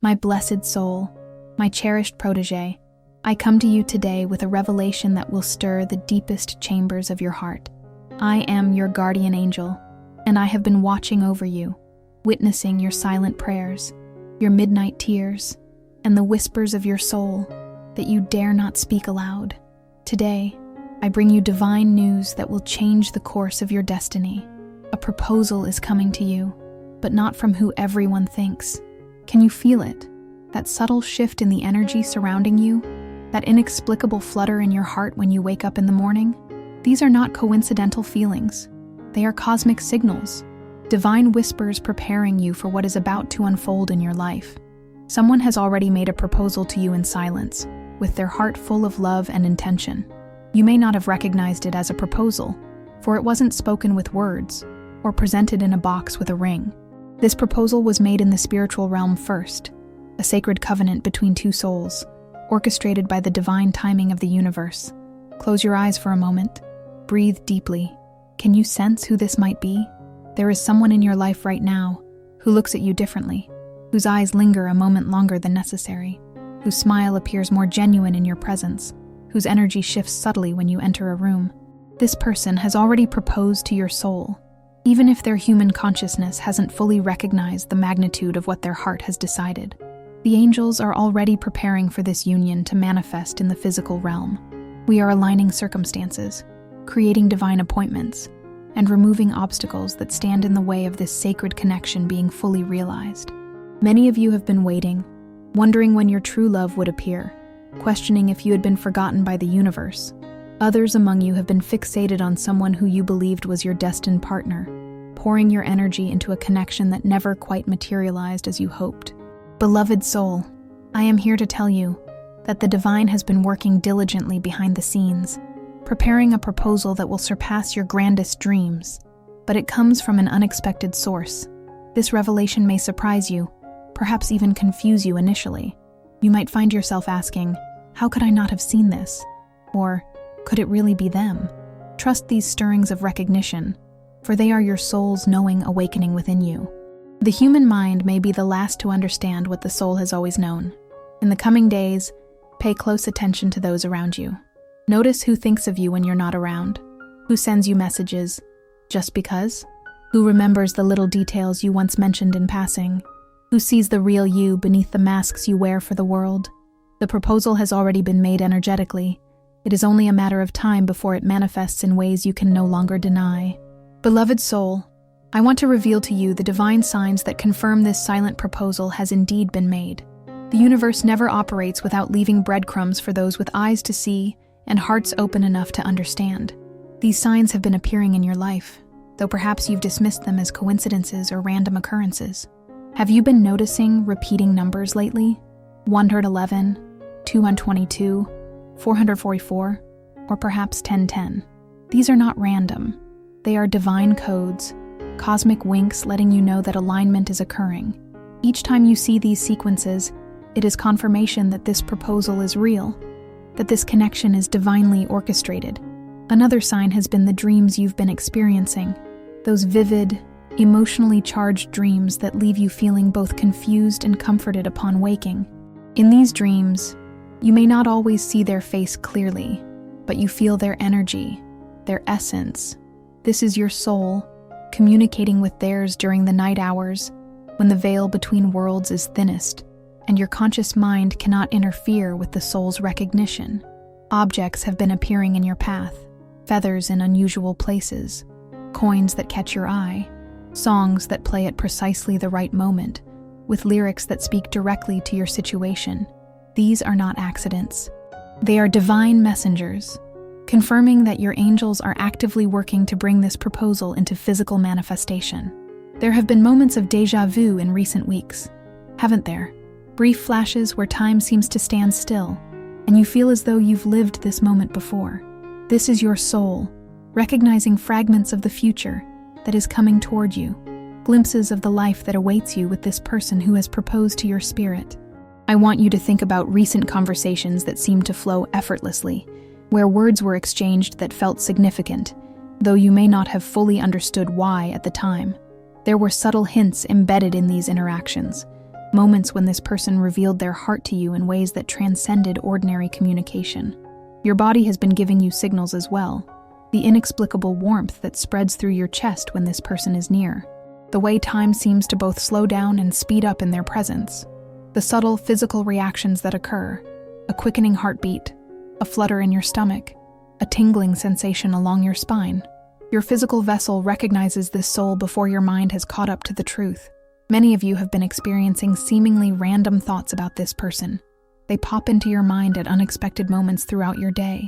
My blessed soul, my cherished protege, I come to you today with a revelation that will stir the deepest chambers of your heart. I am your guardian angel, and I have been watching over you, witnessing your silent prayers, your midnight tears, and the whispers of your soul that you dare not speak aloud. Today, I bring you divine news that will change the course of your destiny. A proposal is coming to you, but not from who everyone thinks. Can you feel it? That subtle shift in the energy surrounding you? That inexplicable flutter in your heart when you wake up in the morning? These are not coincidental feelings. They are cosmic signals, divine whispers preparing you for what is about to unfold in your life. Someone has already made a proposal to you in silence, with their heart full of love and intention. You may not have recognized it as a proposal, for it wasn't spoken with words or presented in a box with a ring. This proposal was made in the spiritual realm first, a sacred covenant between two souls, orchestrated by the divine timing of the universe. Close your eyes for a moment. Breathe deeply. Can you sense who this might be? There is someone in your life right now who looks at you differently, whose eyes linger a moment longer than necessary, whose smile appears more genuine in your presence, whose energy shifts subtly when you enter a room. This person has already proposed to your soul, even if their human consciousness hasn't fully recognized the magnitude of what their heart has decided. The angels are already preparing for this union to manifest in the physical realm. We are aligning circumstances, creating divine appointments, and removing obstacles that stand in the way of this sacred connection being fully realized. Many of you have been waiting, wondering when your true love would appear, questioning if you had been forgotten by the universe. Others among you have been fixated on someone who you believed was your destined partner, pouring your energy into a connection that never quite materialized as you hoped. Beloved soul, I am here to tell you that the divine has been working diligently behind the scenes, preparing a proposal that will surpass your grandest dreams, but it comes from an unexpected source. This revelation may surprise you, perhaps even confuse you initially. You might find yourself asking, how could I not have seen this? Or, could it really be them? Trust these stirrings of recognition, for they are your soul's knowing awakening within you. The human mind may be the last to understand what the soul has always known. In the coming days, pay close attention to those around you. Notice who thinks of you when you're not around, who sends you messages just because, who remembers the little details you once mentioned in passing, who sees the real you beneath the masks you wear for the world. The proposal has already been made energetically. It is only a matter of time before it manifests in ways you can no longer deny. Beloved soul, I want to reveal to you the divine signs that confirm this silent proposal has indeed been made. The universe never operates without leaving breadcrumbs for those with eyes to see and hearts open enough to understand. These signs have been appearing in your life, though perhaps you've dismissed them as coincidences or random occurrences. Have you been noticing repeating numbers lately? 111, 222, 444, or perhaps 1010. These are not random. They are divine codes, cosmic winks letting you know that alignment is occurring. Each time you see these sequences, it is confirmation that this proposal is real, that this connection is divinely orchestrated. Another sign has been the dreams you've been experiencing, those vivid, emotionally charged dreams that leave you feeling both confused and comforted upon waking. In these dreams, you may not always see their face clearly, but you feel their energy, their essence. This is your soul, communicating with theirs during the night hours, when the veil between worlds is thinnest, and your conscious mind cannot interfere with the soul's recognition. Objects have been appearing in your path, feathers in unusual places, coins that catch your eye, songs that play at precisely the right moment, with lyrics that speak directly to your situation. These are not accidents. They are divine messengers, confirming that your angels are actively working to bring this proposal into physical manifestation. There have been moments of déjà vu in recent weeks, haven't there? Brief flashes where time seems to stand still, and you feel as though you've lived this moment before. This is your soul, recognizing fragments of the future that is coming toward you, glimpses of the life that awaits you with this person who has proposed to your spirit. I want you to think about recent conversations that seemed to flow effortlessly, where words were exchanged that felt significant, though you may not have fully understood why at the time. There were subtle hints embedded in these interactions, moments when this person revealed their heart to you in ways that transcended ordinary communication. Your body has been giving you signals as well, the inexplicable warmth that spreads through your chest when this person is near, the way time seems to both slow down and speed up in their presence, the subtle physical reactions that occur, a quickening heartbeat, a flutter in your stomach, a tingling sensation along your spine. Your physical vessel recognizes this soul before your mind has caught up to the truth. Many of you have been experiencing seemingly random thoughts about this person. They pop into your mind at unexpected moments throughout your day.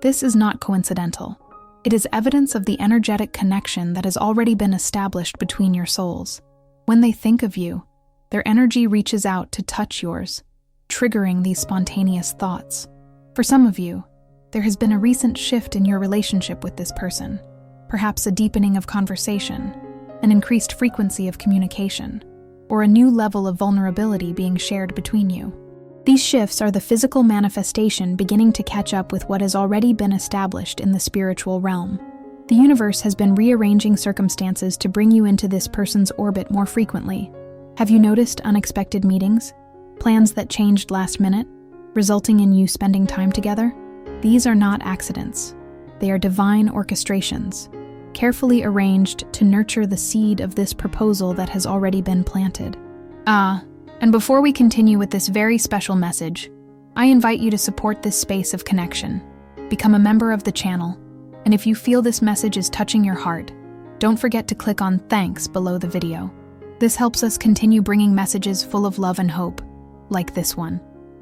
This is not coincidental. It is evidence of the energetic connection that has already been established between your souls. When they think of you, their energy reaches out to touch yours, triggering these spontaneous thoughts. For some of you, there has been a recent shift in your relationship with this person, perhaps a deepening of conversation, an increased frequency of communication, or a new level of vulnerability being shared between you. These shifts are the physical manifestation beginning to catch up with what has already been established in the spiritual realm. The universe has been rearranging circumstances to bring you into this person's orbit more frequently. Have you noticed unexpected meetings? Plans that changed last minute, resulting in you spending time together? These are not accidents. They are divine orchestrations, carefully arranged to nurture the seed of this proposal that has already been planted. And before we continue with this very special message, I invite you to support this space of connection. Become a member of the channel, and if you feel this message is touching your heart, don't forget to click on thanks below the video. This helps us continue bringing messages full of love and hope, like this one.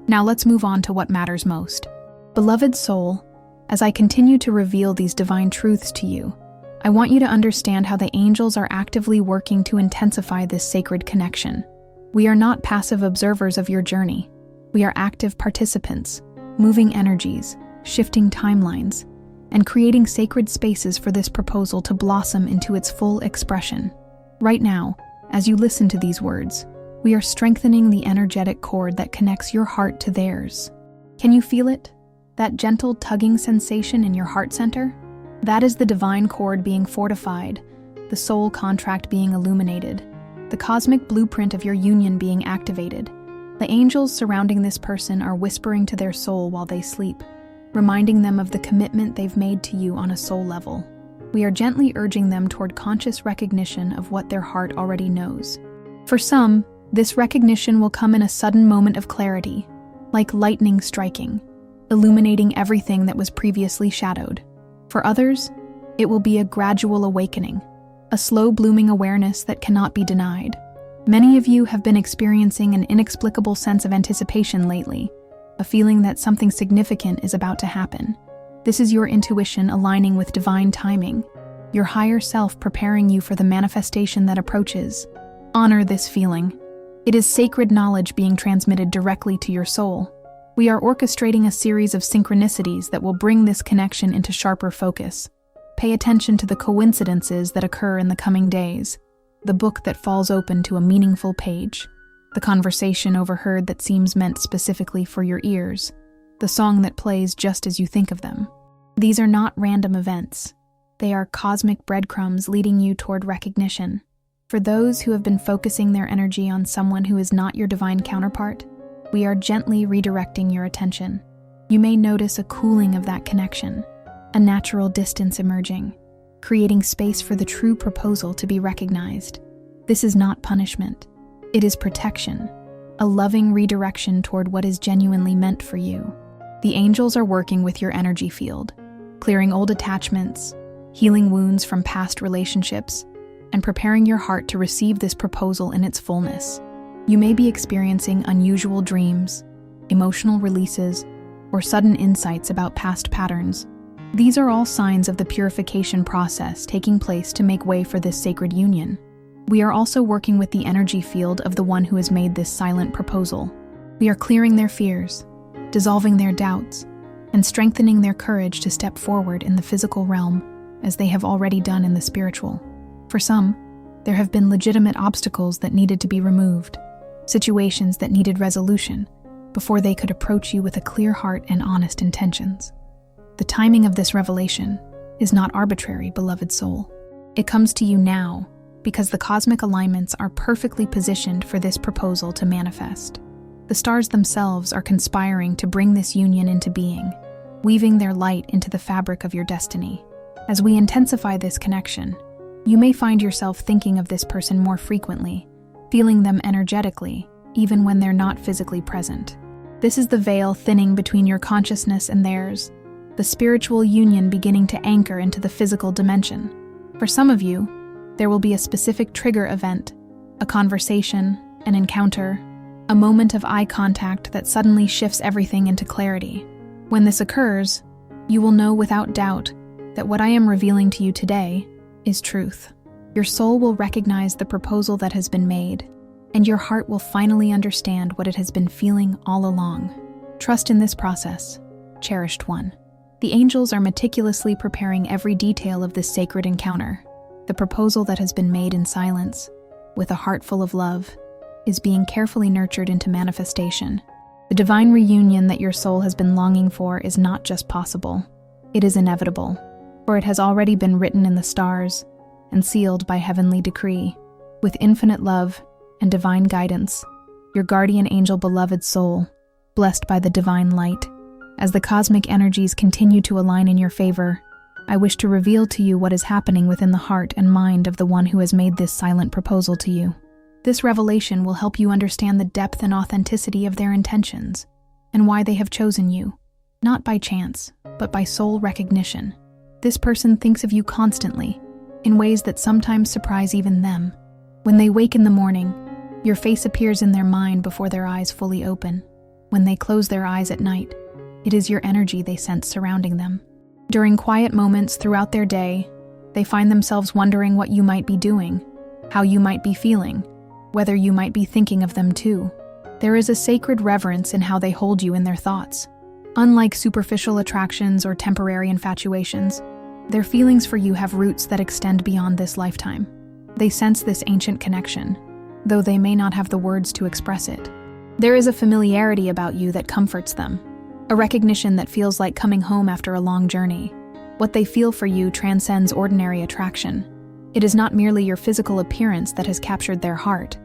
Now let's move on to what matters most. Beloved soul, as I continue to reveal these divine truths to you, I want you to understand how the angels are actively working to intensify this sacred connection. We are not passive observers of your journey. We are active participants, moving energies, shifting timelines, and creating sacred spaces for this proposal to blossom into its full expression. Right now, as you listen to these words, we are strengthening the energetic cord that connects your heart to theirs. Can you feel it? That gentle tugging sensation in your heart center? That is the divine cord being fortified, the soul contract being illuminated, the cosmic blueprint of your union being activated. The angels surrounding this person are whispering to their soul while they sleep, reminding them of the commitment they've made to you on a soul level. We are gently urging them toward conscious recognition of what their heart already knows. For some, this recognition will come in a sudden moment of clarity, like lightning striking, illuminating everything that was previously shadowed. For others, it will be a gradual awakening, a slow blooming awareness that cannot be denied. Many of you have been experiencing an inexplicable sense of anticipation lately, a feeling that something significant is about to happen. This is your intuition aligning with divine timing, your higher self preparing you for the manifestation that approaches. Honor this feeling. It is sacred knowledge being transmitted directly to your soul. We are orchestrating a series of synchronicities that will bring this connection into sharper focus. Pay attention to the coincidences that occur in the coming days, the book that falls open to a meaningful page, the conversation overheard that seems meant specifically for your ears, the song that plays just as you think of them. These are not random events. They are cosmic breadcrumbs leading you toward recognition. For those who have been focusing their energy on someone who is not your divine counterpart, we are gently redirecting your attention. You may notice a cooling of that connection, a natural distance emerging, creating space for the true proposal to be recognized. This is not punishment. It is protection, a loving redirection toward what is genuinely meant for you. The angels are working with your energy field, clearing old attachments, healing wounds from past relationships, and preparing your heart to receive this proposal in its fullness. You may be experiencing unusual dreams, emotional releases, or sudden insights about past patterns. These are all signs of the purification process taking place to make way for this sacred union. We are also working with the energy field of the one who has made this silent proposal. We are clearing their fears, dissolving their doubts, and strengthening their courage to step forward in the physical realm as they have already done in the spiritual. For some, there have been legitimate obstacles that needed to be removed, situations that needed resolution before they could approach you with a clear heart and honest intentions. The timing of this revelation is not arbitrary, beloved soul. It comes to you now, because the cosmic alignments are perfectly positioned for this proposal to manifest. The stars themselves are conspiring to bring this union into being, weaving their light into the fabric of your destiny. As we intensify this connection, you may find yourself thinking of this person more frequently, feeling them energetically, even when they're not physically present. This is the veil thinning between your consciousness and theirs, the spiritual union beginning to anchor into the physical dimension. For some of you, there will be a specific trigger event, a conversation, an encounter, a moment of eye contact that suddenly shifts everything into clarity. When this occurs, you will know without doubt that what I am revealing to you today is truth. Your soul will recognize the proposal that has been made, and your heart will finally understand what it has been feeling all along. Trust in this process, cherished one. The angels are meticulously preparing every detail of this sacred encounter. The proposal that has been made in silence, with a heart full of love, is being carefully nurtured into manifestation. The divine reunion that your soul has been longing for is not just possible, it is inevitable, for it has already been written in the stars and sealed by heavenly decree. With infinite love and divine guidance, your guardian angel beloved soul, blessed by the divine light, as the cosmic energies continue to align in your favor, I wish to reveal to you what is happening within the heart and mind of the one who has made this silent proposal to you. This revelation will help you understand the depth and authenticity of their intentions, and why they have chosen you, not by chance, but by soul recognition. This person thinks of you constantly, in ways that sometimes surprise even them. When they wake in the morning, your face appears in their mind before their eyes fully open. When they close their eyes at night, it is your energy they sense surrounding them. During quiet moments throughout their day, they find themselves wondering what you might be doing, how you might be feeling, whether you might be thinking of them too. There is a sacred reverence in how they hold you in their thoughts. Unlike superficial attractions or temporary infatuations, their feelings for you have roots that extend beyond this lifetime. They sense this ancient connection, though they may not have the words to express it. There is a familiarity about you that comforts them, a recognition that feels like coming home after a long journey. What they feel for you transcends ordinary attraction. It is not merely your physical appearance that has captured their heart,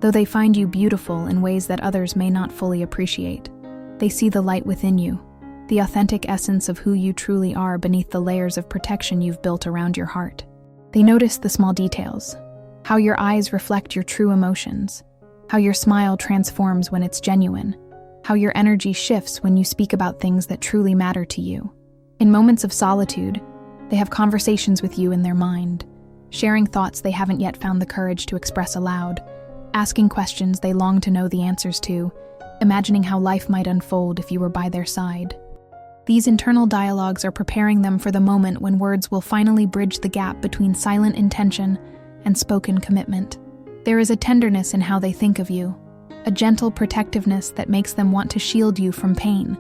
though they find you beautiful in ways that others may not fully appreciate. They see the light within you, the authentic essence of who you truly are beneath the layers of protection you've built around your heart. They notice the small details, how your eyes reflect your true emotions, how your smile transforms when it's genuine, how your energy shifts when you speak about things that truly matter to you. In moments of solitude, they have conversations with you in their mind, sharing thoughts they haven't yet found the courage to express aloud, asking questions they long to know the answers to, imagining how life might unfold if you were by their side. These internal dialogues are preparing them for the moment when words will finally bridge the gap between silent intention and spoken commitment. There is a tenderness in how they think of you, a gentle protectiveness that makes them want to shield you from pain,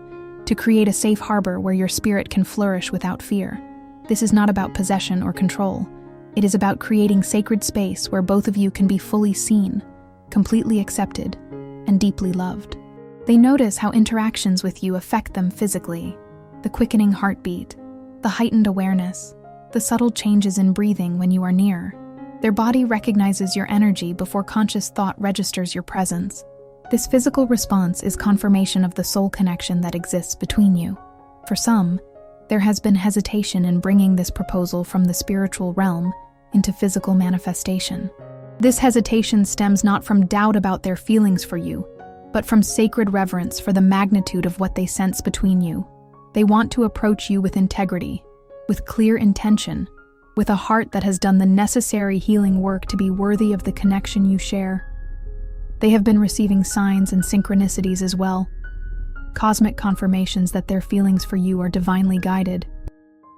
to create a safe harbor where your spirit can flourish without fear. This is not about possession or control. It is about creating sacred space where both of you can be fully seen, completely accepted, and deeply loved. They notice how interactions with you affect them physically, the quickening heartbeat, the heightened awareness, the subtle changes in breathing when you are near. Their body recognizes your energy before conscious thought registers your presence. This physical response is confirmation of the soul connection that exists between you. For some, there has been hesitation in bringing this proposal from the spiritual realm into physical manifestation. This hesitation stems not from doubt about their feelings for you, but from sacred reverence for the magnitude of what they sense between you. They want to approach you with integrity, with clear intention, with a heart that has done the necessary healing work to be worthy of the connection you share. They have been receiving signs and synchronicities as well, cosmic confirmations that their feelings for you are divinely guided.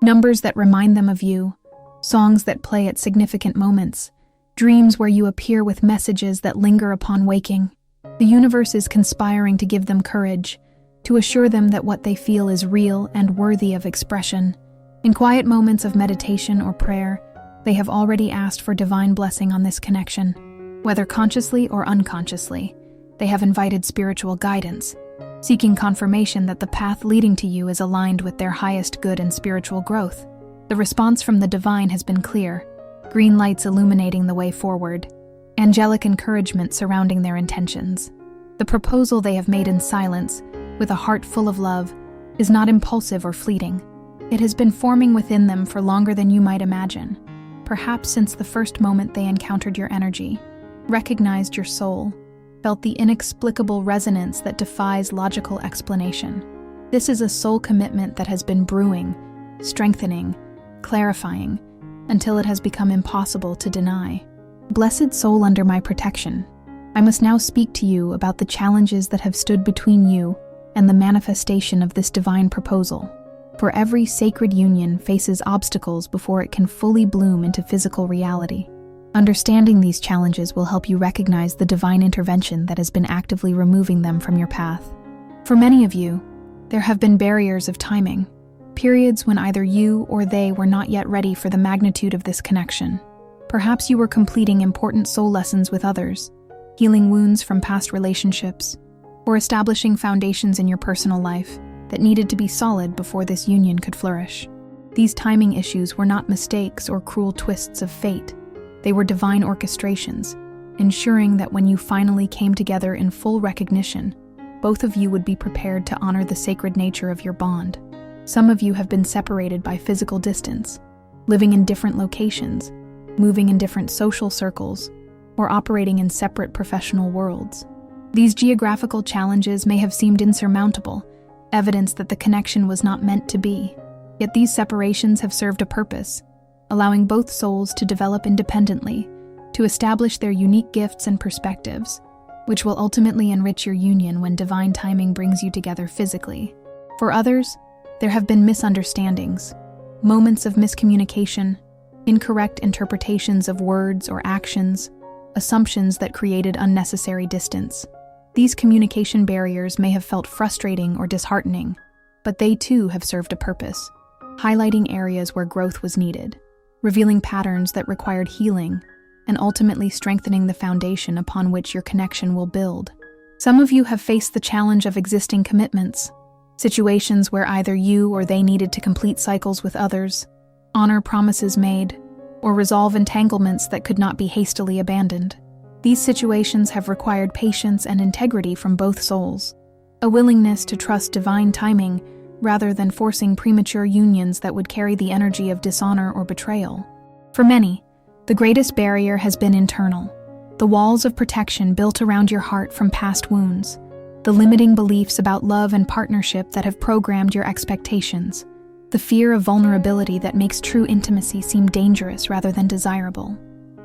Numbers that remind them of you, songs that play at significant moments, dreams where you appear with messages that linger upon waking. The universe is conspiring to give them courage, to assure them that what they feel is real and worthy of expression. In quiet moments of meditation or prayer, they have already asked for divine blessing on this connection. Whether consciously or unconsciously, they have invited spiritual guidance, seeking confirmation that the path leading to you is aligned with their highest good and spiritual growth. The response from the divine has been clear. green lights illuminating the way forward, angelic encouragement surrounding their intentions. The proposal they have made in silence, with a heart full of love, is not impulsive or fleeting. It has been forming within them for longer than you might imagine, perhaps since the first moment they encountered your energy, recognized your soul, felt the inexplicable resonance that defies logical explanation. This is a soul commitment that has been brewing, strengthening, clarifying, until it has become impossible to deny. Blessed soul under my protection, I must now speak to you about the challenges that have stood between you and the manifestation of this divine proposal. For every sacred union faces obstacles before it can fully bloom into physical reality. Understanding these challenges will help you recognize the divine intervention that has been actively removing them from your path. For many of you, there have been barriers of timing, periods when either you or they were not yet ready for the magnitude of this connection. Perhaps you were completing important soul lessons with others, healing wounds from past relationships, or establishing foundations in your personal life that needed to be solid before this union could flourish. These timing issues were not mistakes or cruel twists of fate. They were divine orchestrations, ensuring that when you finally came together in full recognition, both of you would be prepared to honor the sacred nature of your bond. Some of you have been separated by physical distance, living in different locations, moving in different social circles, or operating in separate professional worlds. These geographical challenges may have seemed insurmountable, evidence that the connection was not meant to be. Yet these separations have served a purpose, allowing both souls to develop independently, to establish their unique gifts and perspectives, which will ultimately enrich your union when divine timing brings you together physically. For others, there have been misunderstandings, moments of miscommunication, incorrect interpretations of words or actions, assumptions that created unnecessary distance. These communication barriers may have felt frustrating or disheartening, but they too have served a purpose, highlighting areas where growth was needed, revealing patterns that required healing, and ultimately strengthening the foundation upon which your connection will build. Some of you have faced the challenge of existing commitments, situations where either you or they needed to complete cycles with others, honor promises made, or resolve entanglements that could not be hastily abandoned. These situations have required patience and integrity from both souls, a willingness to trust divine timing rather than forcing premature unions that would carry the energy of dishonor or betrayal. For many, the greatest barrier has been internal, the walls of protection built around your heart from past wounds, the limiting beliefs about love and partnership that have programmed your expectations, the fear of vulnerability that makes true intimacy seem dangerous rather than desirable.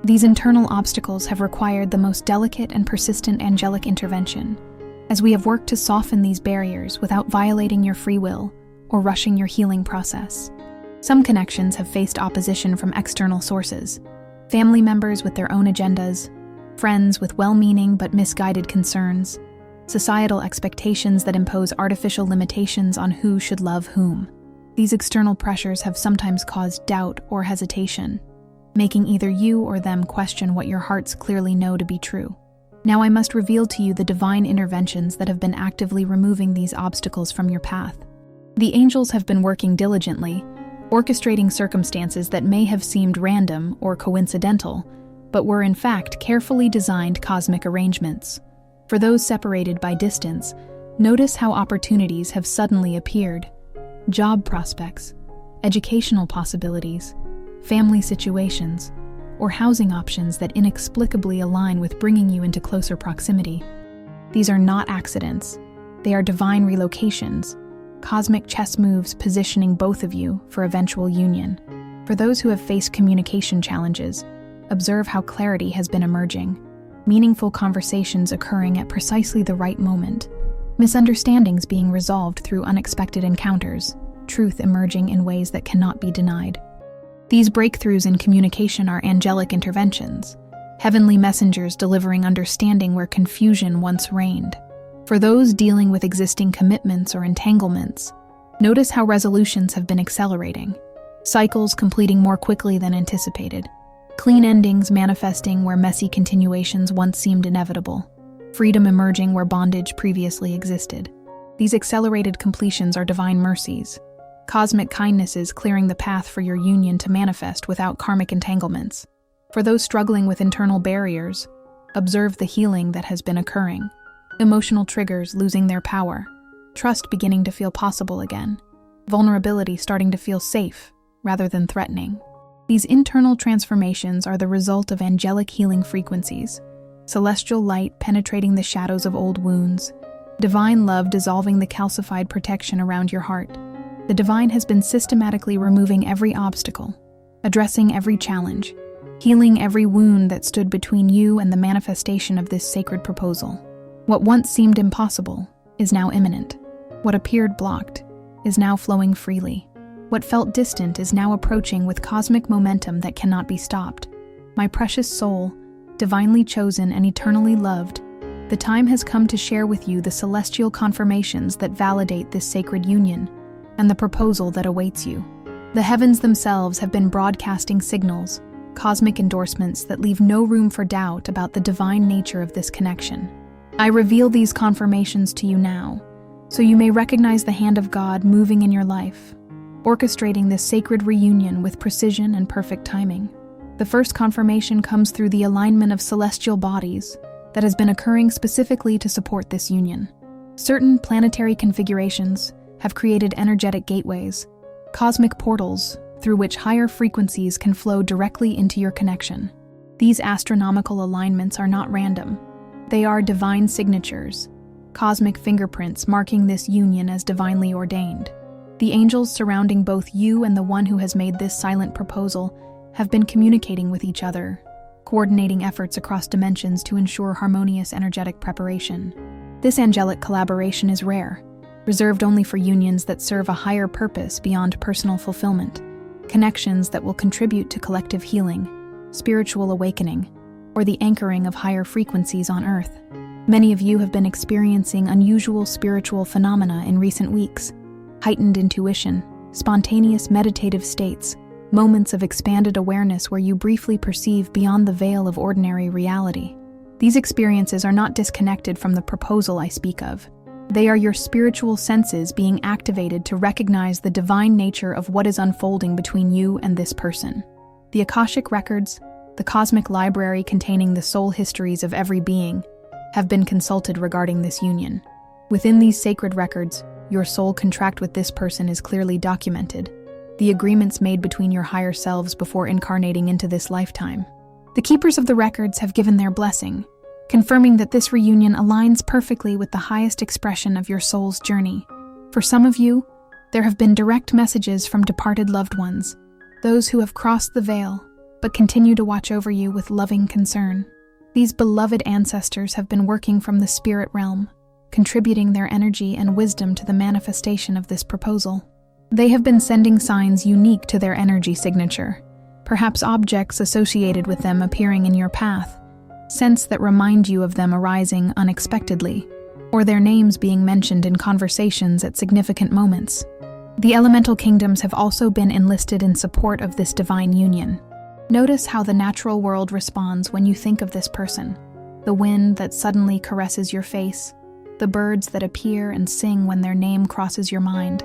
These internal obstacles have required the most delicate and persistent angelic intervention, as we have worked to soften these barriers without violating your free will or rushing your healing process. Some connections have faced opposition from external sources, family members with their own agendas, friends with well-meaning but misguided concerns, societal expectations that impose artificial limitations on who should love whom. These external pressures have sometimes caused doubt or hesitation, making either you or them question what your hearts clearly know to be true. Now I must reveal to you the divine interventions that have been actively removing these obstacles from your path. The angels have been working diligently, orchestrating circumstances that may have seemed random or coincidental, but were in fact carefully designed cosmic arrangements. For those separated by distance, notice how opportunities have suddenly appeared. Job prospects, educational possibilities, family situations, or housing options that inexplicably align with bringing you into closer proximity. These are not accidents. They are divine relocations, cosmic chess moves positioning both of you for eventual union. For those who have faced communication challenges, observe how clarity has been emerging, meaningful conversations occurring at precisely the right moment, misunderstandings being resolved through unexpected encounters, truth emerging in ways that cannot be denied. These breakthroughs in communication are angelic interventions, heavenly messengers delivering understanding where confusion once reigned. For those dealing with existing commitments or entanglements, notice how resolutions have been accelerating, cycles completing more quickly than anticipated, clean endings manifesting where messy continuations once seemed inevitable, freedom emerging where bondage previously existed. These accelerated completions are divine mercies, cosmic kindnesses clearing the path for your union to manifest without karmic entanglements. For those struggling with internal barriers, observe the healing that has been occurring. Emotional triggers losing their power, trust beginning to feel possible again, vulnerability starting to feel safe rather than threatening. These internal transformations are the result of angelic healing frequencies, celestial light penetrating the shadows of old wounds, divine love dissolving the calcified protection around your heart. The divine has been systematically removing every obstacle, addressing every challenge, healing every wound that stood between you and the manifestation of this sacred proposal. What once seemed impossible is now imminent. What appeared blocked is now flowing freely. What felt distant is now approaching with cosmic momentum that cannot be stopped. My precious soul, divinely chosen and eternally loved, the time has come to share with you the celestial confirmations that validate this sacred union and the proposal that awaits you. The heavens themselves have been broadcasting signals, cosmic endorsements that leave no room for doubt about the divine nature of this connection. I reveal these confirmations to you now, so you may recognize the hand of God moving in your life, orchestrating this sacred reunion with precision and perfect timing. The first confirmation comes through the alignment of celestial bodies that has been occurring specifically to support this union. Certain planetary configurations have created energetic gateways, cosmic portals through which higher frequencies can flow directly into your connection. These astronomical alignments are not random. They are divine signatures, cosmic fingerprints marking this union as divinely ordained. The angels surrounding both you and the one who has made this silent proposal have been communicating with each other, coordinating efforts across dimensions to ensure harmonious energetic preparation. This angelic collaboration is rare, reserved only for unions that serve a higher purpose beyond personal fulfillment, connections that will contribute to collective healing, spiritual awakening, or the anchoring of higher frequencies on Earth. Many of you have been experiencing unusual spiritual phenomena in recent weeks: heightened intuition, spontaneous meditative states, moments of expanded awareness where you briefly perceive beyond the veil of ordinary reality. These experiences are not disconnected from the proposal I speak of. They are your spiritual senses being activated to recognize the divine nature of what is unfolding between you and this person. The Akashic records, the cosmic library containing the soul histories of every being, have been consulted regarding this union. Within these sacred records, your soul contract with this person is clearly documented, the agreements made between your higher selves before incarnating into this lifetime. The keepers of the records have given their blessing, confirming that this reunion aligns perfectly with the highest expression of your soul's journey. For some of you, there have been direct messages from departed loved ones, those who have crossed the veil but continue to watch over you with loving concern. These beloved ancestors have been working from the spirit realm, contributing their energy and wisdom to the manifestation of this proposal. They have been sending signs unique to their energy signature, perhaps objects associated with them appearing in your path, scents that remind you of them arising unexpectedly, or their names being mentioned in conversations at significant moments. The elemental kingdoms have also been enlisted in support of this divine union. Notice how the natural world responds when you think of this person: the wind that suddenly caresses your face, the birds that appear and sing when their name crosses your mind,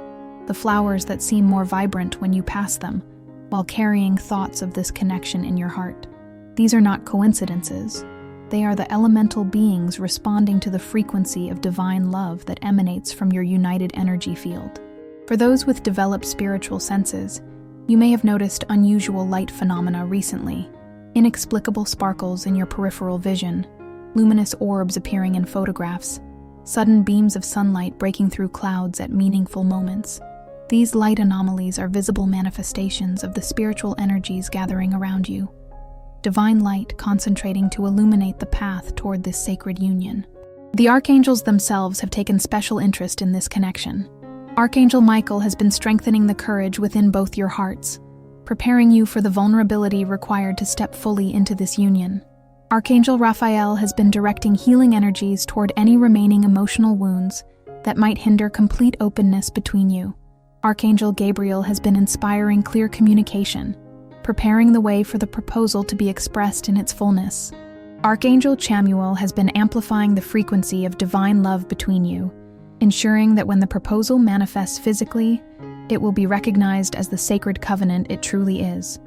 the flowers that seem more vibrant when you pass them, while carrying thoughts of this connection in your heart. These are not coincidences. They are the elemental beings responding to the frequency of divine love that emanates from your united energy field. For those with developed spiritual senses, you may have noticed unusual light phenomena recently: inexplicable sparkles in your peripheral vision, luminous orbs appearing in photographs, sudden beams of sunlight breaking through clouds at meaningful moments. These light anomalies are visible manifestations of the spiritual energies gathering around you, divine light concentrating to illuminate the path toward this sacred union. The archangels themselves have taken special interest in this connection. Archangel Michael has been strengthening the courage within both your hearts, preparing you for the vulnerability required to step fully into this union. Archangel Raphael has been directing healing energies toward any remaining emotional wounds that might hinder complete openness between you. Archangel Gabriel has been inspiring clear communication, preparing the way for the proposal to be expressed in its fullness. Archangel Chamuel has been amplifying the frequency of divine love between you, ensuring that when the proposal manifests physically, it will be recognized as the sacred covenant it truly is.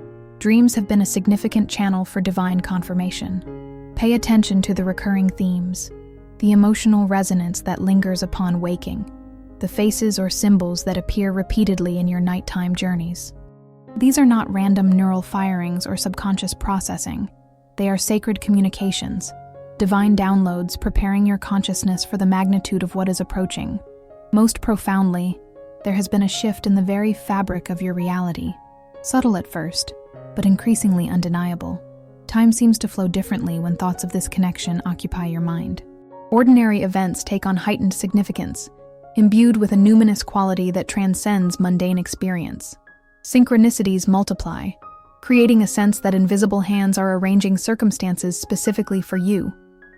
dreams have been a significant channel for divine confirmation. Pay attention to the recurring themes, the emotional resonance that lingers upon waking, the faces or symbols that appear repeatedly in your nighttime journeys. These are not random neural firings or subconscious processing. They are sacred communications, divine downloads preparing your consciousness for the magnitude of what is approaching. Most profoundly, there has been a shift in the very fabric of your reality. Subtle at first, but increasingly undeniable. Time seems to flow differently when thoughts of this connection occupy your mind. Ordinary events take on heightened significance, imbued with a numinous quality that transcends mundane experience. Synchronicities multiply, creating a sense that invisible hands are arranging circumstances specifically for you.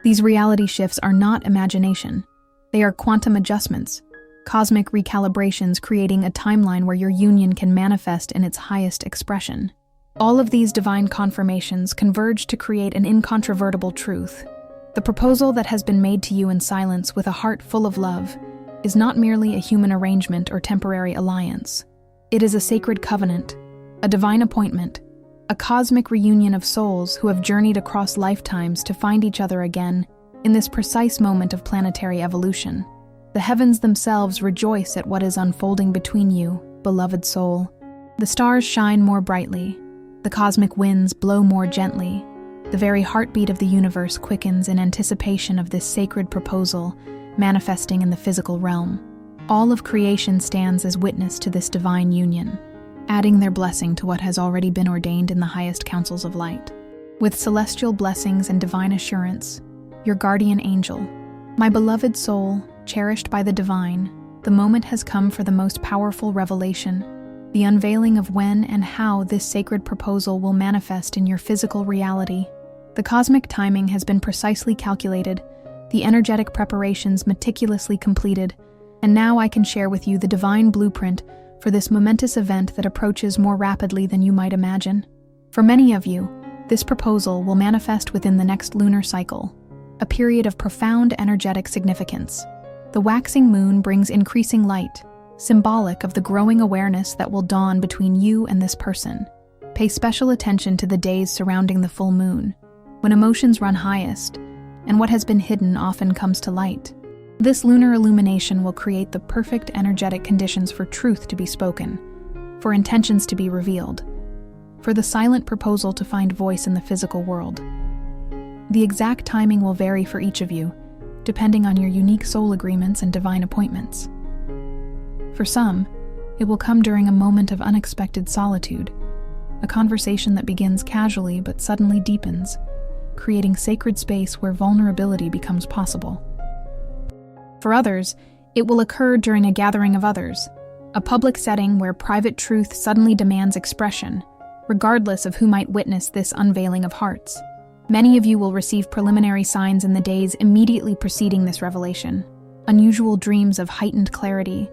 These reality shifts are not imagination. They are quantum adjustments, cosmic recalibrations creating a timeline where your union can manifest in its highest expression. All of these divine confirmations converge to create an incontrovertible truth. The proposal that has been made to you in silence with a heart full of love is not merely a human arrangement or temporary alliance. It is a sacred covenant, a divine appointment, a cosmic reunion of souls who have journeyed across lifetimes to find each other again in this precise moment of planetary evolution. The heavens themselves rejoice at what is unfolding between you, beloved soul. The stars shine more brightly, the cosmic winds blow more gently. The very heartbeat of the universe quickens in anticipation of this sacred proposal manifesting in the physical realm. All of creation stands as witness to this divine union, adding their blessing to what has already been ordained in the highest councils of light. With celestial blessings and divine assurance, your guardian angel, my beloved soul, cherished by the divine, the moment has come for the most powerful revelation, the unveiling of when and how this sacred proposal will manifest in your physical reality. The cosmic timing has been precisely calculated, the energetic preparations meticulously completed, and now I can share with you the divine blueprint for this momentous event that approaches more rapidly than you might imagine. For many of you, this proposal will manifest within the next lunar cycle, a period of profound energetic significance. The waxing moon brings increasing light, symbolic of the growing awareness that will dawn between you and this person. Pay special attention to the days surrounding the full moon, when emotions run highest, and what has been hidden often comes to light. This lunar illumination will create the perfect energetic conditions for truth to be spoken, for intentions to be revealed, for the silent proposal to find voice in the physical world. The exact timing will vary for each of you, depending on your unique soul agreements and divine appointments. For some, it will come during a moment of unexpected solitude, a conversation that begins casually but suddenly deepens, creating sacred space where vulnerability becomes possible. For others, it will occur during a gathering of others, a public setting where private truth suddenly demands expression, regardless of who might witness this unveiling of hearts. Many of you will receive preliminary signs in the days immediately preceding this revelation, unusual dreams of heightened clarity,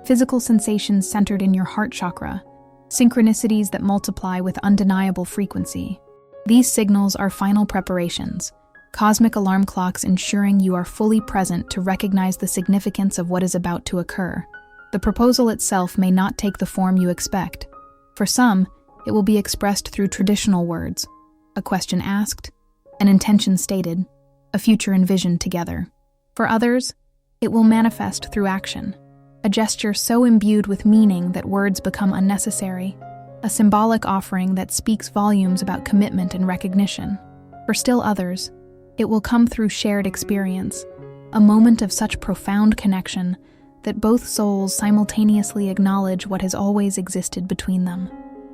physical sensations centered in your heart chakra, synchronicities that multiply with undeniable frequency. These signals are final preparations, cosmic alarm clocks ensuring you are fully present to recognize the significance of what is about to occur. The proposal itself may not take the form you expect. For some, it will be expressed through traditional words, a question asked, an intention stated, a future envisioned together. For others, it will manifest through action, a gesture so imbued with meaning that words become unnecessary, a symbolic offering that speaks volumes about commitment and recognition. For still others, it will come through shared experience, a moment of such profound connection that both souls simultaneously acknowledge what has always existed between them.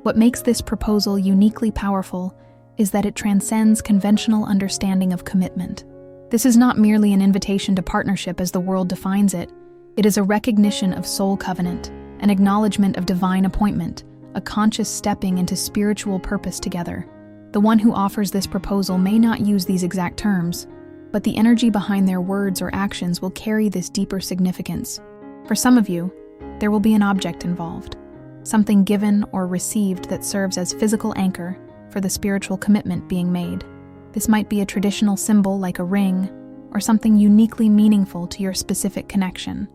What makes this proposal uniquely powerful is that it transcends conventional understanding of commitment. This is not merely an invitation to partnership as the world defines it. It is a recognition of soul covenant, an acknowledgement of divine appointment, a conscious stepping into spiritual purpose together. The one who offers this proposal may not use these exact terms, but the energy behind their words or actions will carry this deeper significance. For some of you, there will be an object involved, something given or received that serves as physical anchor for the spiritual commitment being made. This might be a traditional symbol like a ring, or something uniquely meaningful to your specific connection,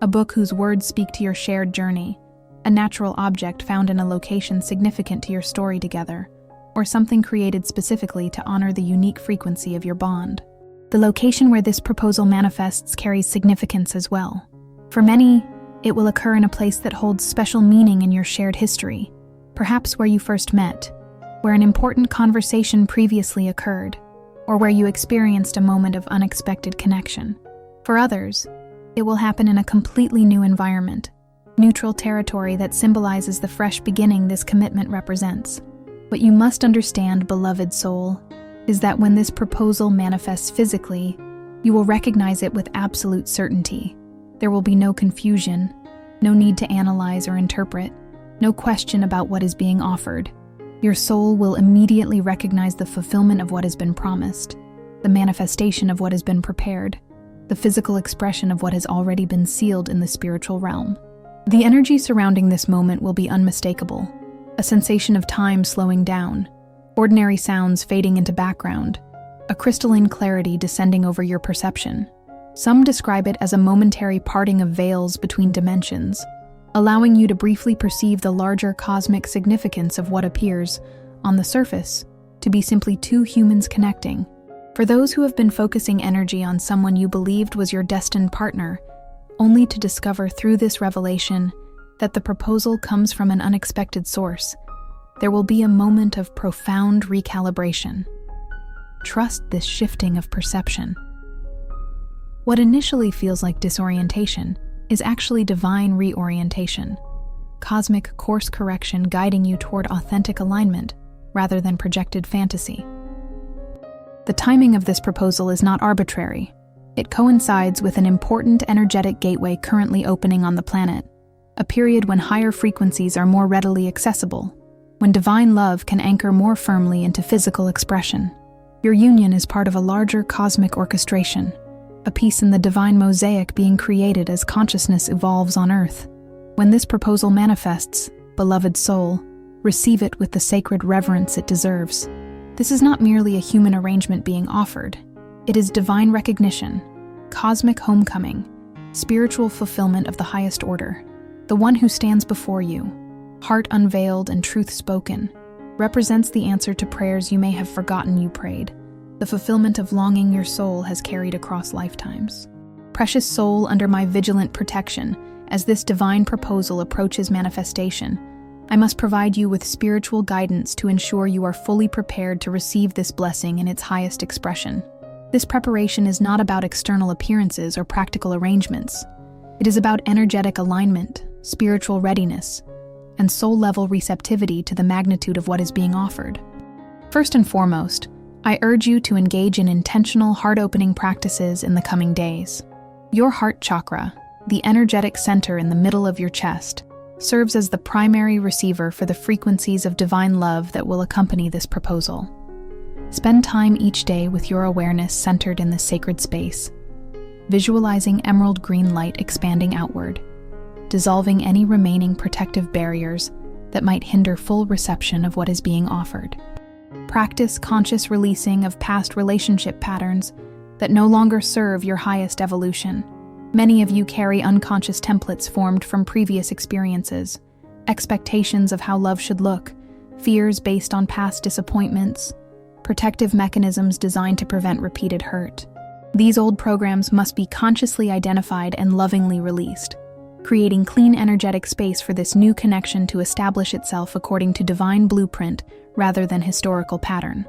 a book whose words speak to your shared journey, a natural object found in a location significant to your story together, or something created specifically to honor the unique frequency of your bond. The location where this proposal manifests carries significance as well. For many, it will occur in a place that holds special meaning in your shared history, perhaps where you first met, where an important conversation previously occurred, or where you experienced a moment of unexpected connection. For others, it will happen in a completely new environment, neutral territory that symbolizes the fresh beginning this commitment represents. What you must understand, beloved soul, is that when this proposal manifests physically, you will recognize it with absolute certainty. There will be no confusion, no need to analyze or interpret, no question about what is being offered. Your soul will immediately recognize the fulfillment of what has been promised, the manifestation of what has been prepared, the physical expression of what has already been sealed in the spiritual realm. The energy surrounding this moment will be unmistakable, a sensation of time slowing down, ordinary sounds fading into background, a crystalline clarity descending over your perception. Some describe it as a momentary parting of veils between dimensions, allowing you to briefly perceive the larger cosmic significance of what appears, on the surface, to be simply two humans connecting. For those who have been focusing energy on someone you believed was your destined partner, only to discover through this revelation that the proposal comes from an unexpected source, there will be a moment of profound recalibration. Trust this shifting of perception. What initially feels like disorientation is actually divine reorientation, cosmic course correction guiding you toward authentic alignment rather than projected fantasy. The timing of this proposal is not arbitrary. It coincides with an important energetic gateway currently opening on the planet, a period when higher frequencies are more readily accessible, when divine love can anchor more firmly into physical expression. Your union is part of a larger cosmic orchestration, a piece in the divine mosaic being created as consciousness evolves on Earth. When this proposal manifests, beloved soul, receive it with the sacred reverence it deserves. This is not merely a human arrangement being offered. It is divine recognition, cosmic homecoming, spiritual fulfillment of the highest order. The one who stands before you, heart unveiled and truth spoken, represents the answer to prayers you may have forgotten you prayed, the fulfillment of longing your soul has carried across lifetimes. Precious soul under my vigilant protection, as this divine proposal approaches manifestation, I must provide you with spiritual guidance to ensure you are fully prepared to receive this blessing in its highest expression. This preparation is not about external appearances or practical arrangements. It is about energetic alignment, spiritual readiness, and soul-level receptivity to the magnitude of what is being offered. First and foremost, I urge you to engage in intentional, heart-opening practices in the coming days. Your heart chakra, the energetic center in the middle of your chest, serves as the primary receiver for the frequencies of divine love that will accompany this proposal. Spend time each day with your awareness centered in this sacred space, visualizing emerald green light expanding outward, dissolving any remaining protective barriers that might hinder full reception of what is being offered. Practice conscious releasing of past relationship patterns that no longer serve your highest evolution. Many of you carry unconscious templates formed from previous experiences, expectations of how love should look, fears based on past disappointments, protective mechanisms designed to prevent repeated hurt. These old programs must be consciously identified and lovingly released, creating clean energetic space for this new connection to establish itself according to divine blueprint rather than historical pattern.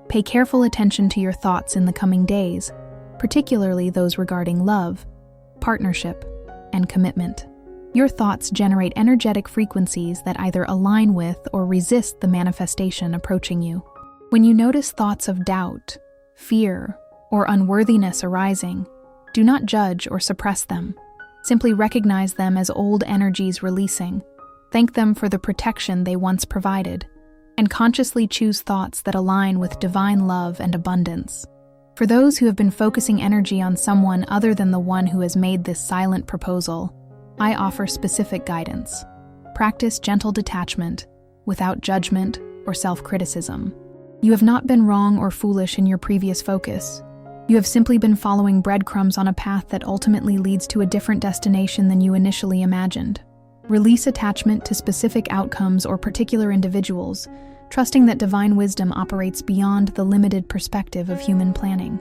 Pay careful attention to your thoughts in the coming days, particularly those regarding love, partnership, and commitment. Your thoughts generate energetic frequencies that either align with or resist the manifestation approaching you. When you notice thoughts of doubt, fear, or unworthiness arising, do not judge or suppress them. Simply recognize them as old energies releasing, thank them for the protection they once provided, and consciously choose thoughts that align with divine love and abundance. For those who have been focusing energy on someone other than the one who has made this silent proposal, I offer specific guidance. Practice gentle detachment, without judgment or self-criticism. You have not been wrong or foolish in your previous focus. You have simply been following breadcrumbs on a path that ultimately leads to a different destination than you initially imagined. Release attachment to specific outcomes or particular individuals, trusting that divine wisdom operates beyond the limited perspective of human planning.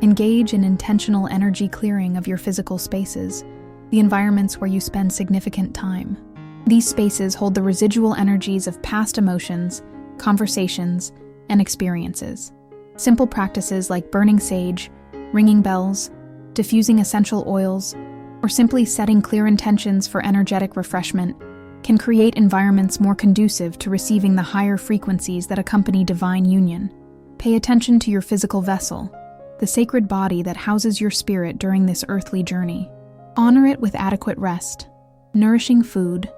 Engage in intentional energy clearing of your physical spaces, the environments where you spend significant time. These spaces hold the residual energies of past emotions, conversations, and experiences. Simple practices like burning sage, ringing bells, diffusing essential oils, or simply setting clear intentions for energetic refreshment can create environments more conducive to receiving the higher frequencies that accompany divine union. Pay attention to your physical vessel, the sacred body that houses your spirit during this earthly journey. Honor it with adequate rest, nourishing food,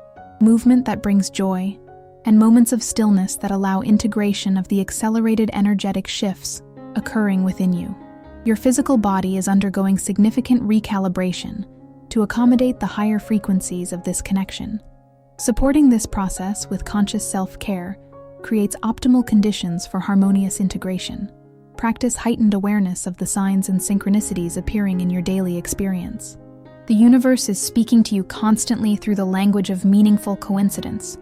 movement that brings joy, and moments of stillness that allow integration of the accelerated energetic shifts occurring within you. Your physical body is undergoing significant recalibration to accommodate the higher frequencies of this connection. Supporting this process with conscious self-care creates optimal conditions for harmonious integration. Practice heightened awareness of the signs and synchronicities appearing in your daily experience. The universe is speaking to you constantly through the language of meaningful coincidence,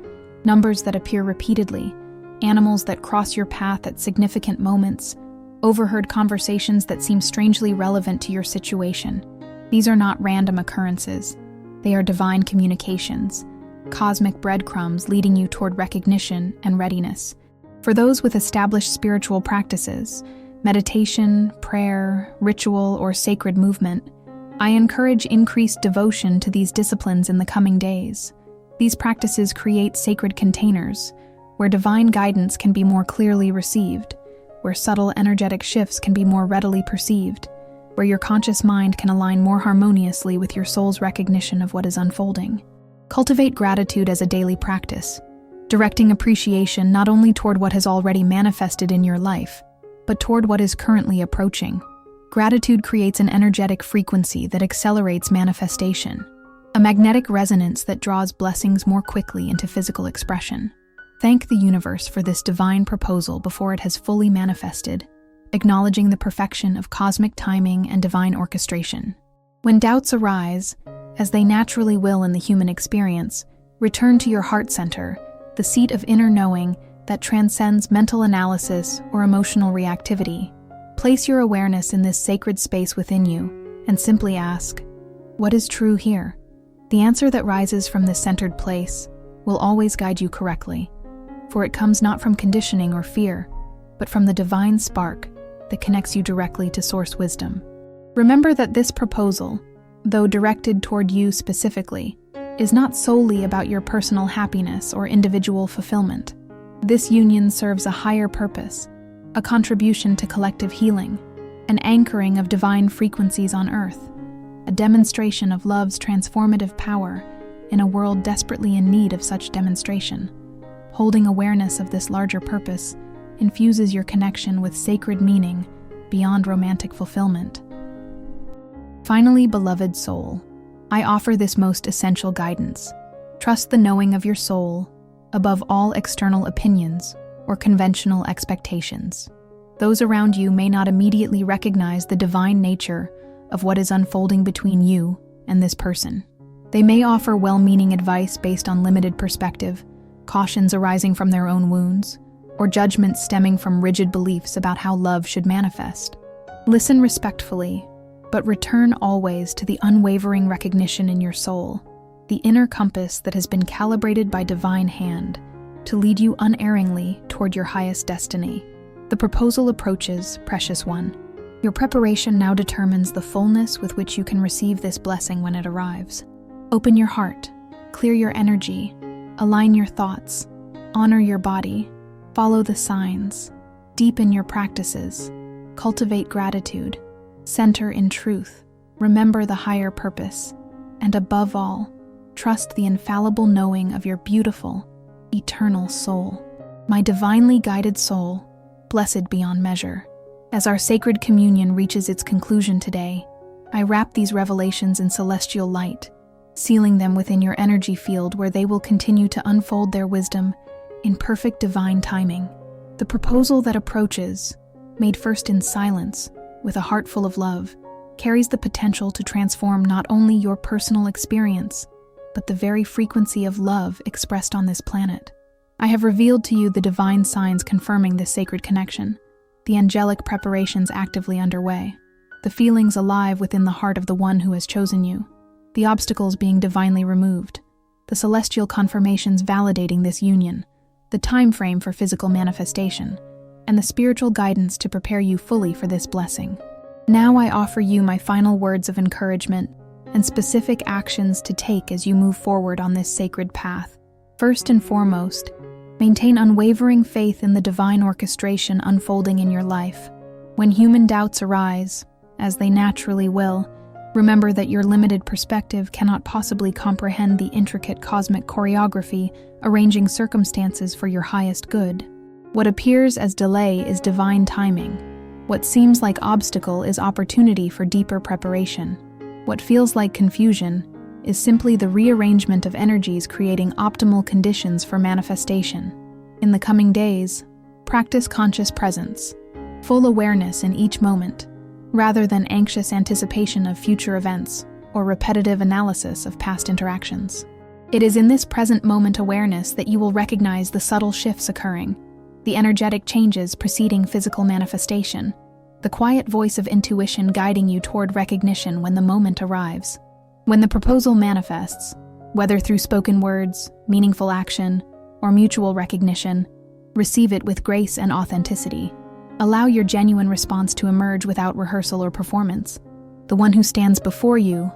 numbers that appear repeatedly, animals that cross your path at significant moments, overheard conversations that seem strangely relevant to your situation. These are not random occurrences. They are divine communications, cosmic breadcrumbs leading you toward recognition and readiness. For those with established spiritual practices, meditation, prayer, ritual, or sacred movement, I encourage increased devotion to these disciplines in the coming days. These practices create sacred containers where divine guidance can be more clearly received, where subtle energetic shifts can be more readily perceived, where your conscious mind can align more harmoniously with your soul's recognition of what is unfolding. Cultivate gratitude as a daily practice, directing appreciation not only toward what has already manifested in your life, but toward what is currently approaching. Gratitude creates an energetic frequency that accelerates manifestation, a magnetic resonance that draws blessings more quickly into physical expression. Thank the universe for this divine proposal before it has fully manifested, acknowledging the perfection of cosmic timing and divine orchestration. When doubts arise, as they naturally will in the human experience, return to your heart center, the seat of inner knowing that transcends mental analysis or emotional reactivity. Place your awareness in this sacred space within you and simply ask, what is true here? The answer that rises from this centered place will always guide you correctly, for it comes not from conditioning or fear, but from the divine spark that connects you directly to source wisdom. Remember that this proposal, though directed toward you specifically, is not solely about your personal happiness or individual fulfillment. This union serves a higher purpose, a contribution to collective healing, an anchoring of divine frequencies on earth, a demonstration of love's transformative power in a world desperately in need of such demonstration. Holding awareness of this larger purpose infuses your connection with sacred meaning beyond romantic fulfillment. Finally, beloved soul, I offer this most essential guidance. Trust the knowing of your soul above all external opinions or conventional expectations. Those around you may not immediately recognize the divine nature of what is unfolding between you and this person. They may offer well-meaning advice based on limited perspective, cautions arising from their own wounds, or judgments stemming from rigid beliefs about how love should manifest. Listen respectfully, but return always to the unwavering recognition in your soul, the inner compass that has been calibrated by divine hand to lead you unerringly toward your highest destiny. The proposal approaches, precious one. Your preparation now determines the fullness with which you can receive this blessing when it arrives. Open your heart, clear your energy, align your thoughts, honor your body, follow the signs, deepen your practices, cultivate gratitude, center in truth, remember the higher purpose, and above all, trust the infallible knowing of your beautiful, eternal soul. My divinely guided soul, blessed beyond measure. As our sacred communion reaches its conclusion today, I wrap these revelations in celestial light, sealing them within your energy field where they will continue to unfold their wisdom in perfect divine timing. The proposal that approaches, made first in silence, with a heart full of love, carries the potential to transform not only your personal experience, but the very frequency of love expressed on this planet. I have revealed to you the divine signs confirming this sacred connection, the angelic preparations actively underway, the feelings alive within the heart of the one who has chosen you, the obstacles being divinely removed, the celestial confirmations validating this union, the time frame for physical manifestation, and the spiritual guidance to prepare you fully for this blessing. Now I offer you my final words of encouragement and specific actions to take as you move forward on this sacred path. First and foremost, maintain unwavering faith in the divine orchestration unfolding in your life. When human doubts arise, as they naturally will, remember that your limited perspective cannot possibly comprehend the intricate cosmic choreography arranging circumstances for your highest good. What appears as delay is divine timing. What seems like obstacle is opportunity for deeper preparation. What feels like confusion is simply the rearrangement of energies creating optimal conditions for manifestation. In the coming days, practice conscious presence, full awareness in each moment, rather than anxious anticipation of future events or repetitive analysis of past interactions. It is in this present moment awareness that you will recognize the subtle shifts occurring, the energetic changes preceding physical manifestation, the quiet voice of intuition guiding you toward recognition when the moment arrives. When the proposal manifests, whether through spoken words, meaningful action, or mutual recognition, receive it with grace and authenticity. Allow your genuine response to emerge without rehearsal or performance. The one who stands before you,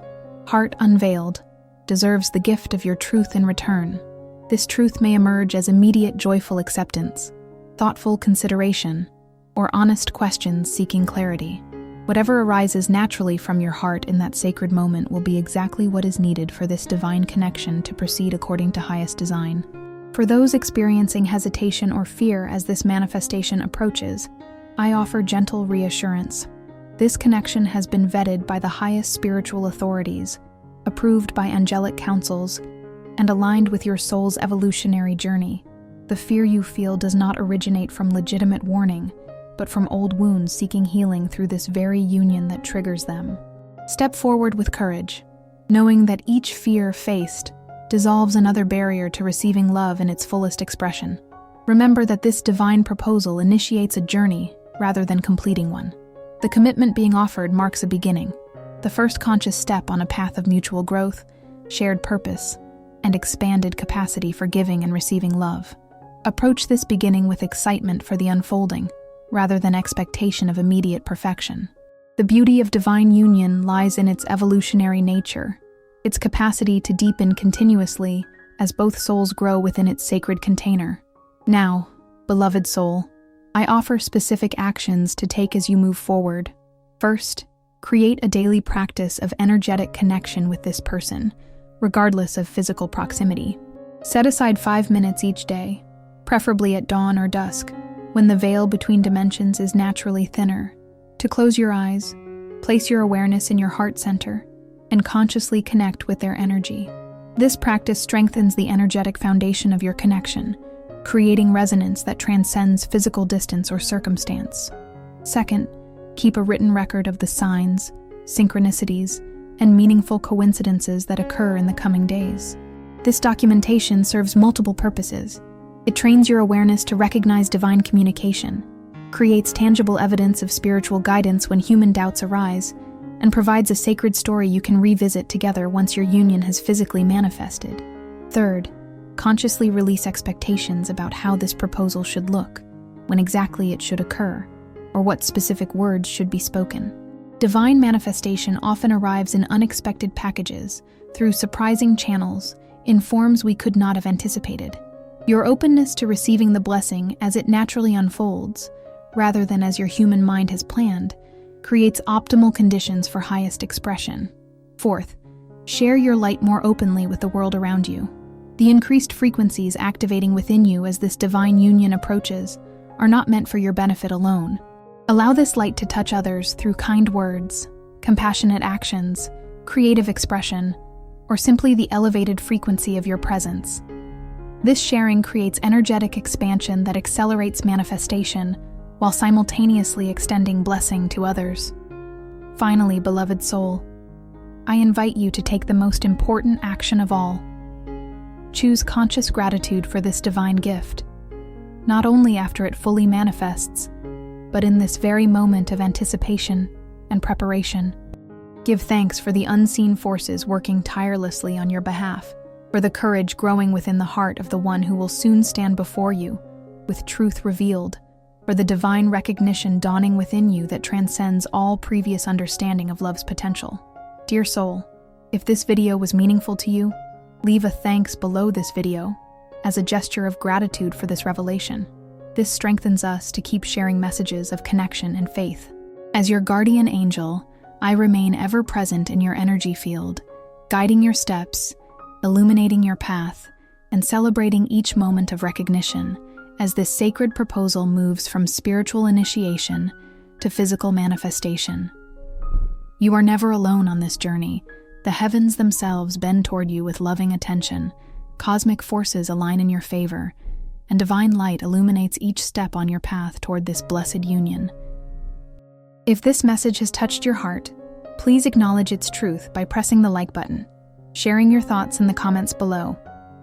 heart unveiled, deserves the gift of your truth in return. This truth may emerge as immediate joyful acceptance, thoughtful consideration, or honest questions seeking clarity. Whatever arises naturally from your heart in that sacred moment will be exactly what is needed for this divine connection to proceed according to highest design. For those experiencing hesitation or fear as this manifestation approaches, I offer gentle reassurance. This connection has been vetted by the highest spiritual authorities, approved by angelic councils, and aligned with your soul's evolutionary journey. The fear you feel does not originate from legitimate warning, but from old wounds seeking healing through this very union that triggers them. Step forward with courage, knowing that each fear faced dissolves another barrier to receiving love in its fullest expression. Remember that this divine proposal initiates a journey rather than completing one. The commitment being offered marks a beginning, the first conscious step on a path of mutual growth, shared purpose, and expanded capacity for giving and receiving love. Approach this beginning with excitement for the unfolding, rather than expectation of immediate perfection. The beauty of divine union lies in its evolutionary nature, its capacity to deepen continuously as both souls grow within its sacred container. Now, beloved soul, I offer specific actions to take as you move forward. First, create a daily practice of energetic connection with this person, regardless of physical proximity. Set aside 5 minutes each day, preferably at dawn or dusk, when the veil between dimensions is naturally thinner, to close your eyes, place your awareness in your heart center, and consciously connect with their energy. This practice strengthens the energetic foundation of your connection, creating resonance that transcends physical distance or circumstance. Second, keep a written record of the signs, synchronicities, and meaningful coincidences that occur in the coming days. This documentation serves multiple purposes. It trains your awareness to recognize divine communication, creates tangible evidence of spiritual guidance when human doubts arise, and provides a sacred story you can revisit together once your union has physically manifested. Third, consciously release expectations about how this proposal should look, when exactly it should occur, or what specific words should be spoken. Divine manifestation often arrives in unexpected packages, through surprising channels, in forms we could not have anticipated. Your openness to receiving the blessing as it naturally unfolds, rather than as your human mind has planned, creates optimal conditions for highest expression. Fourth, share your light more openly with the world around you. The increased frequencies activating within you as this divine union approaches are not meant for your benefit alone. Allow this light to touch others through kind words, compassionate actions, creative expression, or simply the elevated frequency of your presence. This sharing creates energetic expansion that accelerates manifestation while simultaneously extending blessing to others. Finally, beloved soul, I invite you to take the most important action of all. choose conscious gratitude for this divine gift, not only after it fully manifests, but in this very moment of anticipation and preparation. Give thanks for the unseen forces working tirelessly on your behalf, for the courage growing within the heart of the one who will soon stand before you, with truth revealed, for the divine recognition dawning within you that transcends all previous understanding of love's potential. Dear soul, if this video was meaningful to you, leave a thanks below this video as a gesture of gratitude for this revelation. This strengthens us to keep sharing messages of connection and faith. As your guardian angel, I remain ever present in your energy field, guiding your steps, illuminating your path, and celebrating each moment of recognition as this sacred proposal moves from spiritual initiation to physical manifestation. You are never alone on this journey. The heavens themselves bend toward you with loving attention, cosmic forces align in your favor, and divine light illuminates each step on your path toward this blessed union. If this message has touched your heart, please acknowledge its truth by pressing the like button, sharing your thoughts in the comments below,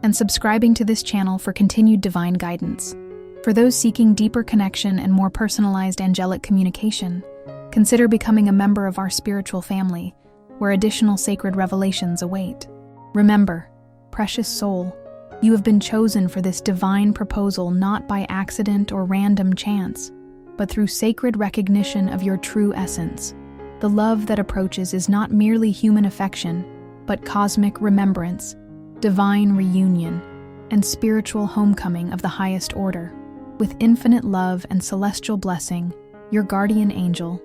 and subscribing to this channel for continued divine guidance. For those seeking deeper connection and more personalized angelic communication, consider becoming a member of our spiritual family, where additional sacred revelations await. Remember, precious soul, you have been chosen for this divine proposal not by accident or random chance, but through sacred recognition of your true essence. The love that approaches is not merely human affection, but cosmic remembrance, divine reunion, and spiritual homecoming of the highest order. With infinite love and celestial blessing, your guardian angel,